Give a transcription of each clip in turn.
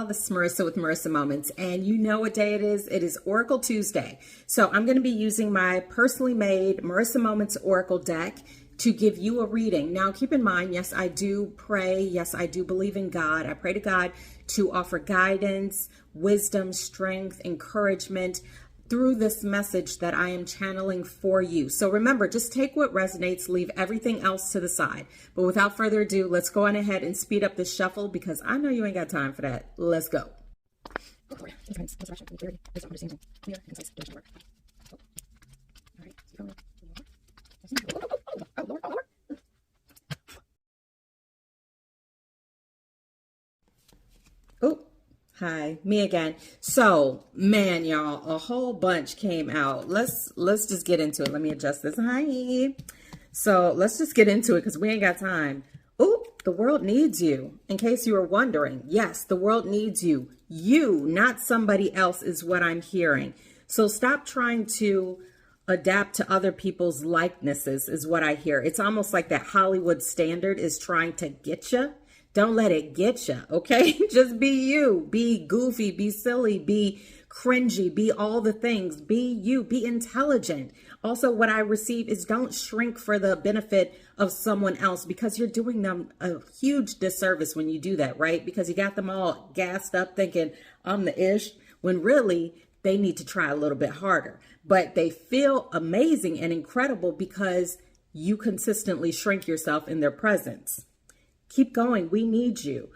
this is Marissa with Marissa Moments, and you know what day it is? It is Oracle Tuesday. So I'm going to be using my personally made Marissa Moments Oracle deck to give you a reading. Now, keep in mind, yes, I do pray. Yes, I do believe in God. I pray to God to offer guidance, wisdom, strength, encouragement through this message that I am channeling for you. So remember, just take what resonates, leave everything else to the side. But without further ado, let's go on ahead and speed up this shuffle because I know you ain't got time for that. Let's go. Oh, hi, me again. So, man, y'all, a whole bunch came out. Let's just get into it. Let me adjust this. Hi. So let's just get into it because we ain't got time. Oh, the world needs you. In case you were wondering, yes, the world needs you. You, not somebody else, is what I'm hearing. So stop trying to adapt to other people's likenesses is what I hear. It's almost like that Hollywood standard is trying to get you. Don't let it get you, okay? Just be you. Be goofy, be silly, be cringy, be all the things. Be you, be intelligent. Also, what I receive is don't shrink for the benefit of someone else because you're doing them a huge disservice when you do that, right? Because you got them all gassed up thinking, I'm the ish, when really they need to try a little bit harder. But they feel amazing and incredible because you consistently shrink yourself in their presence. Keep going. We need you.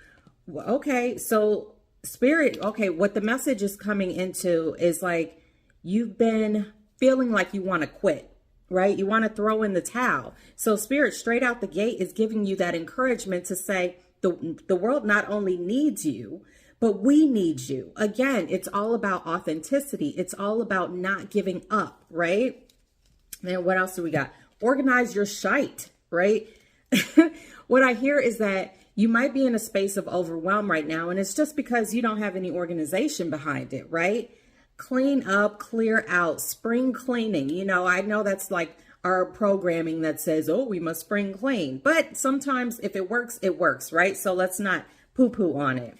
Okay. So spirit, okay. What the message is coming into is like, you've been feeling like you want to quit, right? You want to throw in the towel. So spirit straight out the gate is giving you that encouragement to say the world not only needs you, but we need you. Again, it's all about authenticity. It's all about not giving up, right? And what else do we got? Organize your shite, right? What I hear is that you might be in a space of overwhelm right now, and it's just because you don't have any organization behind it, right? Clean up, clear out, spring cleaning. You know, I know that's like our programming that says, oh, we must spring clean. But sometimes if it works, right? So let's not poo-poo on it.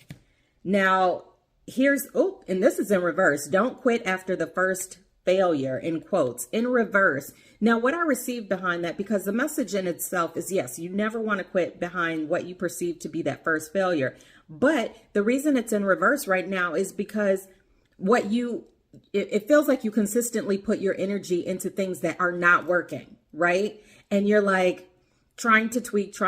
Now, here's, oh, and this is in reverse. Don't quit after the first failure, in quotes, in reverse. Now, what I received behind that, because the message in itself is, yes, you never want to quit behind what you perceive to be that first failure. But the reason it's in reverse right now is because it feels like you consistently put your energy into things that are not working, right? And you're like trying to tweak,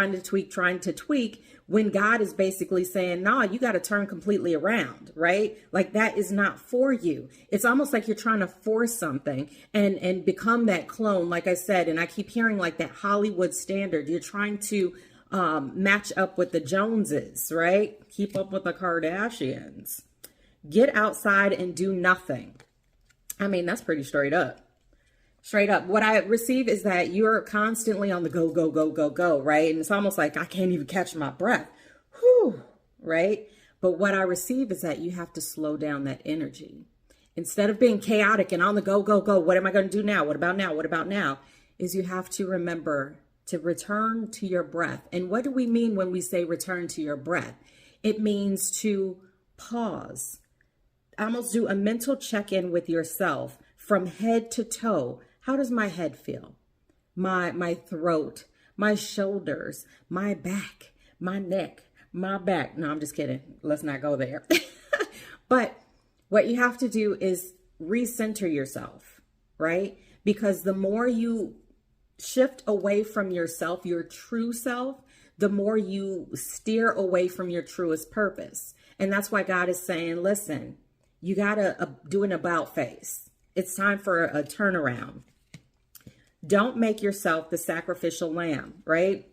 when God is basically saying, nah, you got to turn completely around, right? Like that is not for you. It's almost like you're trying to force something and become that clone, like I said, and I keep hearing like that Hollywood standard. You're trying to match up with the Joneses, right? Keep up with the Kardashians. Get outside and do nothing. I mean, that's pretty straight up. Straight up. What I receive is that you're constantly on the go, right? And it's almost like I can't even catch my breath. Whew, right? But what I receive is that you have to slow down that energy. Instead of being chaotic and on the go, what am I going to do now? What about now? What about now? Is you have to remember to return to your breath. And what do we mean when we say return to your breath? It means to pause. Almost do a mental check-in with yourself from head to toe. How does my head feel? My throat, my shoulders, my back, my neck, my back. No, I'm just kidding. Let's not go there. But what you have to do is recenter yourself, right? Because the more you shift away from yourself, your true self, the more you steer away from your truest purpose. And that's why God is saying, listen, you got to do an about face. It's time for a turnaround. Don't make yourself the sacrificial lamb, right?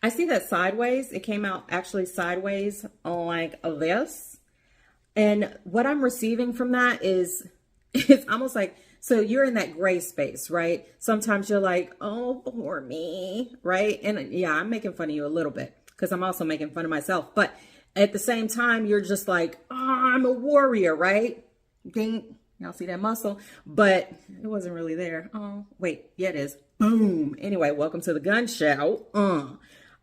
I see that sideways. It came out actually sideways like this. And what I'm receiving from that is, it's almost like, so you're in that gray space, right? Sometimes you're like, oh, poor me, right? And yeah, I'm making fun of you a little bit because I'm also making fun of myself. But at the same time, you're just like, oh, I'm a warrior, right? Ding. Y'all see that muscle, but it wasn't really there. Oh, wait. Yeah, it is. Boom. Anyway, welcome to the gun show.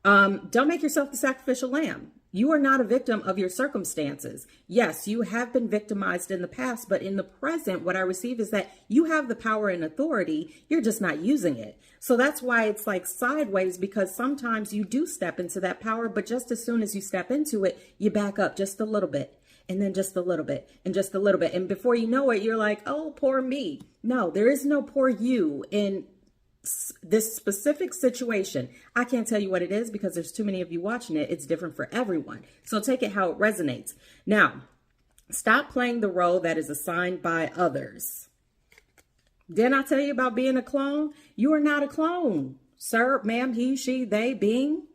Don't make yourself the sacrificial lamb. You are not a victim of your circumstances. Yes, you have been victimized in the past, but in the present, what I receive is that you have the power and authority. You're just not using it. So that's why it's like sideways, because sometimes you do step into that power, but just as soon as you step into it, you back up just a little bit, and then just a little bit, and just a little bit. And before you know it, you're like, oh, poor me. No, there is no poor you in this specific situation. I can't tell you what it is because there's too many of you watching it. It's different for everyone. So take it how it resonates. Now, stop playing the role that is assigned by others. Didn't I tell you about being a clone? You are not a clone, sir, ma'am, he, she, they, being.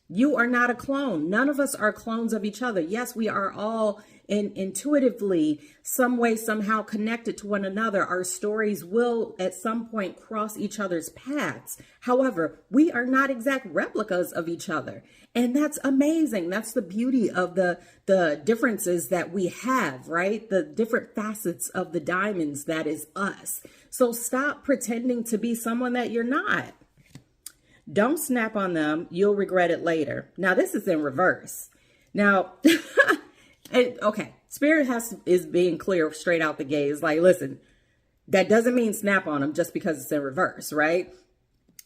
You are not a clone. None of us are clones of each other. Yes, we are all intuitively, some way, somehow connected to one another. Our stories will at some point cross each other's paths. However, we are not exact replicas of each other. And that's amazing. That's the beauty of the differences that we have, right? The different facets of the diamonds that is us. So stop pretending to be someone that you're not. Don't snap on them. You'll regret it later. Now, this is in reverse. Now, okay, Spirit is being clear straight out the gate. It's like, listen, that doesn't mean snap on them just because it's in reverse, right?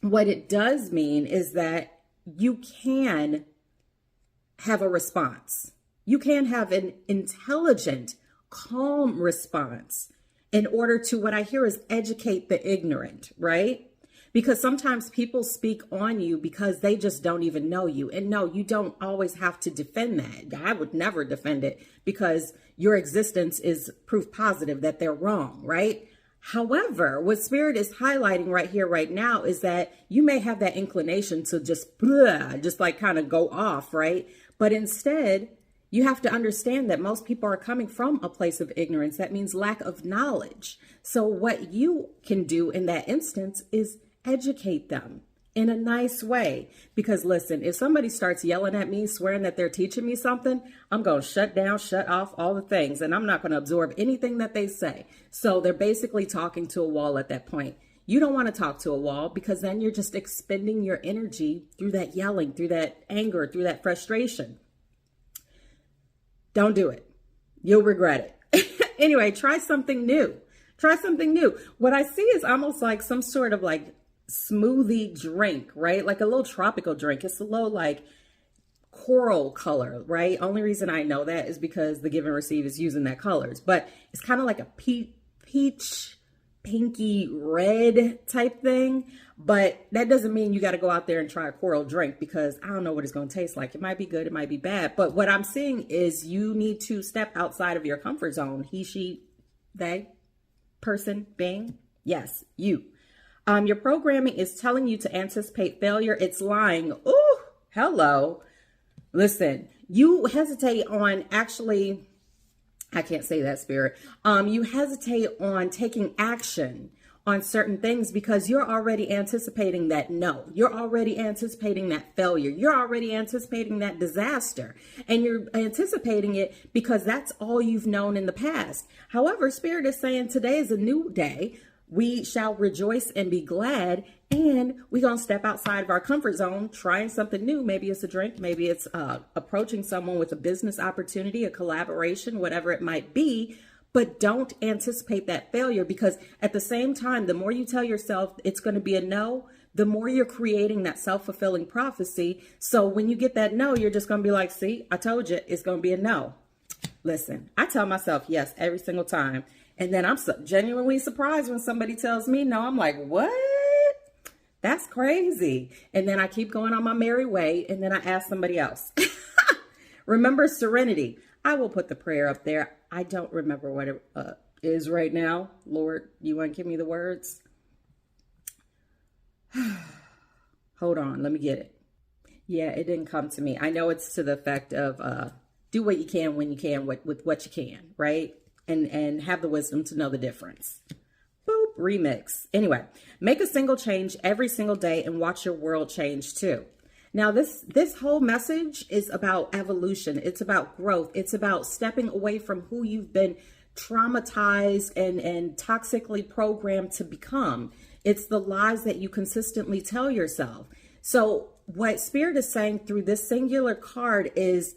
What it does mean is that you can have a response. You can have an intelligent, calm response in order to, what I hear is, educate the ignorant, right? Because sometimes people speak on you because they just don't even know you. And no, you don't always have to defend that. I would never defend it because your existence is proof positive that they're wrong, right? However, what Spirit is highlighting right here, right now, is that you may have that inclination to just like kind of go off, right? But instead, you have to understand that most people are coming from a place of ignorance. That means lack of knowledge. So what you can do in that instance is educate them in a nice way. Because listen, if somebody starts yelling at me, swearing that they're teaching me something, I'm going to shut down, shut off all the things, and I'm not going to absorb anything that they say. So they're basically talking to a wall at that point. You don't want to talk to a wall because then you're just expending your energy through that yelling, through that anger, through that frustration. Don't do it. You'll regret it. Anyway, try something new. Try something new. What I see is almost like some sort of like smoothie drink, right? Like a little tropical drink. It's a little like coral color, right? Only reason I know that is because the Give and Receive is using that colors, but it's kind of like a peach, pinky red type thing. But that doesn't mean you got to go out there and try a coral drink because I don't know what it's going to taste like. It might be good. It might be bad. But what I'm seeing is you need to step outside of your comfort zone. He, she, they, person, being. Yes, you. Your programming is telling you to anticipate failure. It's lying. Ooh, hello. Listen, you hesitate on actually, I can't say that, Spirit. You hesitate on taking action on certain things because you're already anticipating that no. You're already anticipating that failure. You're already anticipating that disaster. And you're anticipating it because that's all you've known in the past. However, Spirit is saying today is a new day. We shall rejoice and be glad, and we're going to step outside of our comfort zone, trying something new. Maybe it's a drink, maybe it's approaching someone with a business opportunity, a collaboration, whatever it might be, but don't anticipate that failure because at the same time, the more you tell yourself it's going to be a no, the more you're creating that self-fulfilling prophecy. So when you get that no, you're just going to be like, see, I told you it's going to be a no. Listen, I tell myself yes every single time. And then I'm genuinely surprised when somebody tells me no. I'm like, what? That's crazy. And then I keep going on my merry way. And then I ask somebody else. Remember serenity. I will put the prayer up there. I don't remember what it is right now. Lord, you want to give me the words? Hold on. Let me get it. Yeah, it didn't come to me. I know it's to the effect of do what you can when you can with what you can, right? And have the wisdom to know the difference. Boop, remix. Anyway, make a single change every single day and watch your world change too. Now, this whole message is about evolution. It's about growth. It's about stepping away from who you've been traumatized and toxically programmed to become. It's the lies that you consistently tell yourself. So what Spirit is saying through this singular card is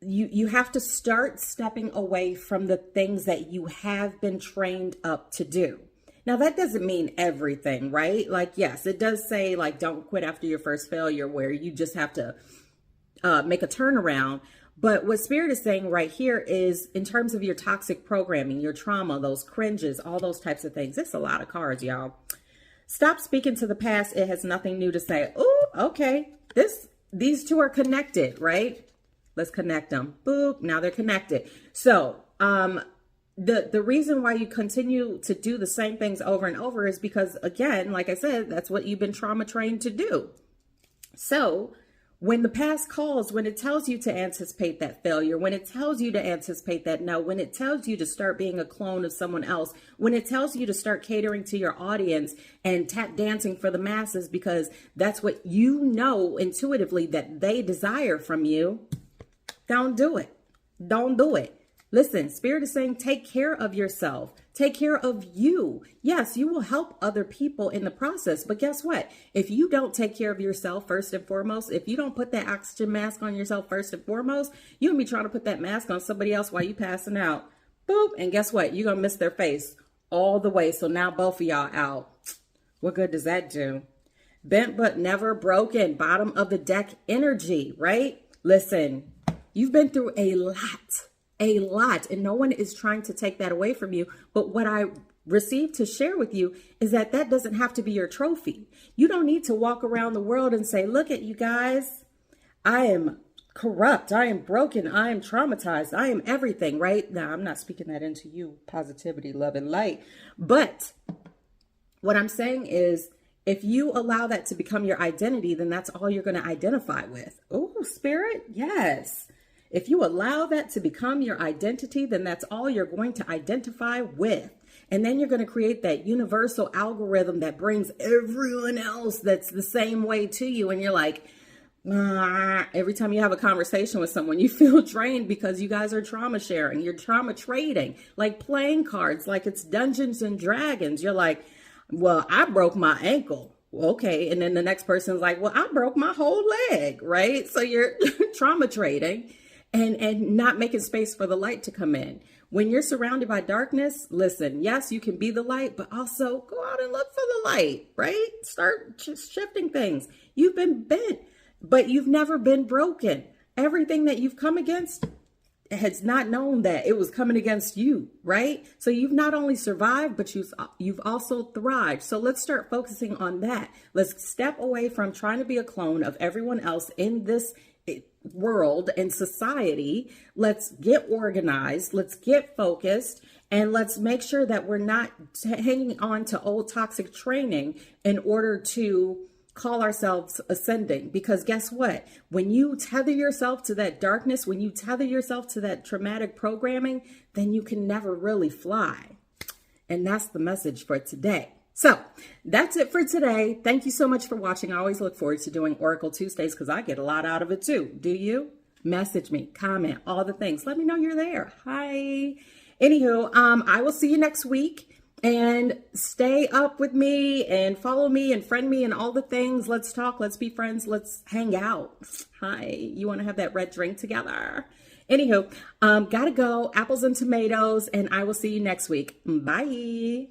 you have to start stepping away from the things that you have been trained up to do. Now, that doesn't mean everything, right? Like, yes, it does say, like, don't quit after your first failure, where you just have to make a turnaround. But what Spirit is saying right here is, in terms of your toxic programming, your trauma, those cringes, all those types of things. It's a lot of cards, y'all. Stop speaking to the past. It has nothing new to say. Oh, okay. These two are connected, right? Let's connect them. Boop. Now they're connected. So, the reason why you continue to do the same things over and over is because, again, like I said, that's what you've been trauma trained to do. So when the past calls, when it tells you to anticipate that failure, when it tells you to anticipate that no, when it tells you to start being a clone of someone else, when it tells you to start catering to your audience and tap dancing for the masses because that's what you know intuitively that they desire from you, don't do it. Don't do it. Listen, Spirit is saying, take care of yourself. Take care of you. Yes, you will help other people in the process. But guess what? If you don't take care of yourself first and foremost, if you don't put that oxygen mask on yourself first and foremost, you're going to be trying to put that mask on somebody else while you passing out. Boop. And guess what? You're going to miss their face all the way. So now both of y'all out. What good does that do? Bent but never broken. Bottom of the deck energy, right? Listen, you've been through a lot, and no one is trying to take that away from you. But what I received to share with you is that doesn't have to be your trophy. You don't need to walk around the world and say, look at you guys, I am corrupt, I am broken, I am traumatized, I am everything, right? Now, I'm not speaking that into you, positivity, love, and light. But what I'm saying is, if you allow that to become your identity, then that's all you're going to identify with. Oh, Spirit, yes. If you allow that to become your identity, then that's all you're going to identify with. And then you're going to create that universal algorithm that brings everyone else that's the same way to you. And you're like, every time you have a conversation with someone, you feel drained because you guys are trauma sharing. You're trauma trading, like playing cards, like it's Dungeons and Dragons. You're like, well, I broke my ankle. Okay. And then the next person's like, well, I broke my whole leg, right? So you're trauma trading. And not making space for the light to come in. When you're surrounded by darkness, listen, yes, you can be the light, but also go out and look for the light, right? Start shifting things. You've been bent, but you've never been broken. Everything that you've come against has not known that it was coming against you, right? So you've not only survived, but you've also thrived. So let's start focusing on that. Let's step away from trying to be a clone of everyone else in this world and society. Let's get organized, let's get focused, and let's make sure that we're not hanging on to old toxic training in order to call ourselves ascending. Because guess what? When you tether yourself to that darkness, when you tether yourself to that traumatic programming, then you can never really fly. And that's the message for today. So that's it for today. Thank you so much for watching. I always look forward to doing Oracle Tuesdays because I get a lot out of it too. Do you? Message me, comment, all the things. Let me know you're there. Hi. Anywho, I will see you next week, and stay up with me and follow me and friend me and all the things. Let's talk. Let's be friends. Let's hang out. Hi. You want to have that red drink together? Anywho, gotta go. Apples and tomatoes, and I will see you next week. Bye.